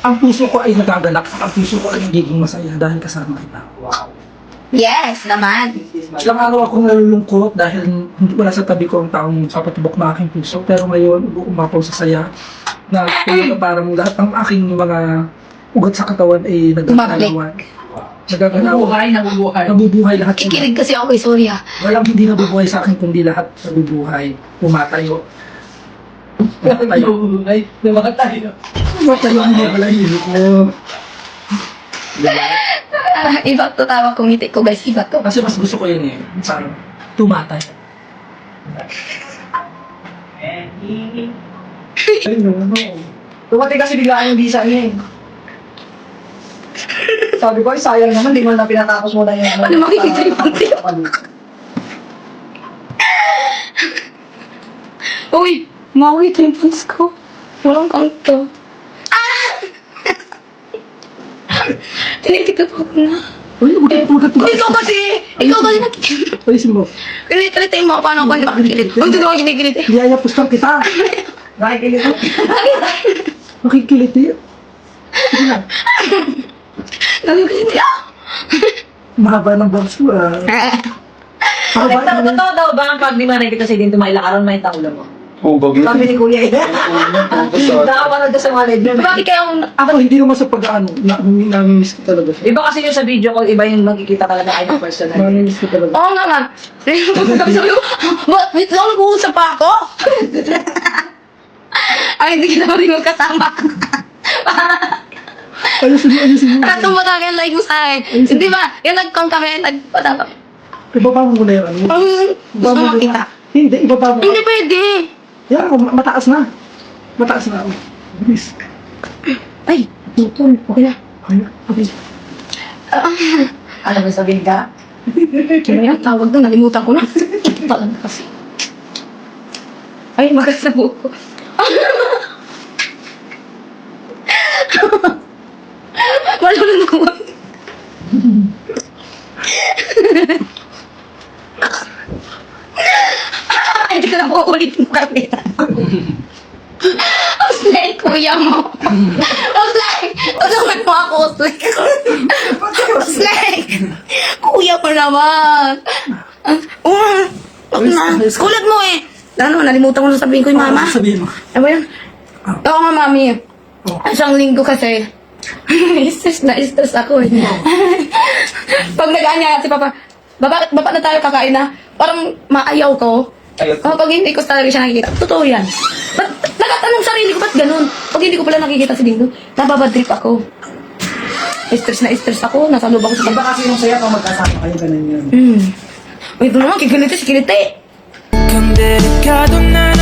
ang puso ko ay nagagalak. Ang puso ko ay nagiging masaya dahil kasama kita. Wow. Yes, naman. Ilang araw akong nalulungkot dahil wala sa tabi ko ang taong papatubok na aking puso. Pero ngayon, umapaw sa saya na parang lahat ng aking mga ugat sa katawan ay nagagalawan. Nabubuhay, nabubuhay. Nabubuhay lahat. Kikilig kasi ako kay Surya. Walang hindi nabubuhay sa akin kundi lahat nabubuhay. Pumatayo. Nabubuhay. Namakatayo. Pumatayo ang mga balahibo ko. Iba to tawag kong ngiti ko guys, iba to. Kasi mas gusto ko yun eh. Parang tumatay. Ay, no. Dumating kasi biglaan yung visa niya eh. Sabi ko, ay sayang naman, di mo na pinatapos mo na yun. Ano makikita yung panty? Uy, makikita yung pants ko. Walang kanto. Tinitignan po ko na. Uy, Ikaw kasi nakikita. Palisin mo. Kinikilit mo paano ako nakikilit. Huwag dito ako kinikilit eh. Iyayapos lang kita. Nakikilit mo. Makikilit eh. Sige na. Nakikilit ah. Mahaba ng box ko ah. Totoo daw ba pag di mo nakikita si Dinto, mailakaran mo yung taulo mo? Oo, bagay. Sabi ni Kuya eh. Nakapanood ka sa mga legend. Bakit kaya Ako hindi naman sa pag-ano, namimiss ko talaga siya. Iba kasi yung sa video ko, iba yung magkikita talaga kayo ng personal. Namimiss ko talaga. Oo nga nga. Sabi ko, wait lang, nag-uusap pa ako. Ay, hindi kita pa rin magkasama. Ayusin mo. Tumata ka yung like mo sa akin. Hindi ba? Yung nag-com kami, nagpatama. Ibaba mo muna yung ano. Gusto mo makita? Hindi, ibaba mo. Hindi pwede. Yan ako, mataas na. Mataas na ako. Bilis. Ay, tutol. Okay na. Okay. Ano ba sabihin ka? Ano yan? Tawag doon, nalimutan ko na. Talang kasi. Ay, magas na buko. Wala na nakuha. Ay, hindi ko na uulitin mo kami. Oslay, kuya mo. Oslay! Tulungan mo ako, Oslay. Oslay! Kuya ko naman. Kulat mo eh. Ano, nalimutan ko na sabihin ko yung mama. Sabihin mo. Ano ba yun? Oo nga, mami. Isang linggo kasi. Stress ako eh. Pag nag-anya si Papa, baba na tayo kakain na. Parang maayaw ko. Pag hindi ko talaga siya nakikita. Totoo yan. Ba't nakatanong sarili ko, ba't ganun? Pag hindi ko pala nakikita si Dingdong, nababadrip ako. Stress ako. Nasa loob ako sa Iba kasi yung saya pag magkasama kayo, ganun yun. Uy, ito naman, kikiliti si Kiliti. Kung delikado na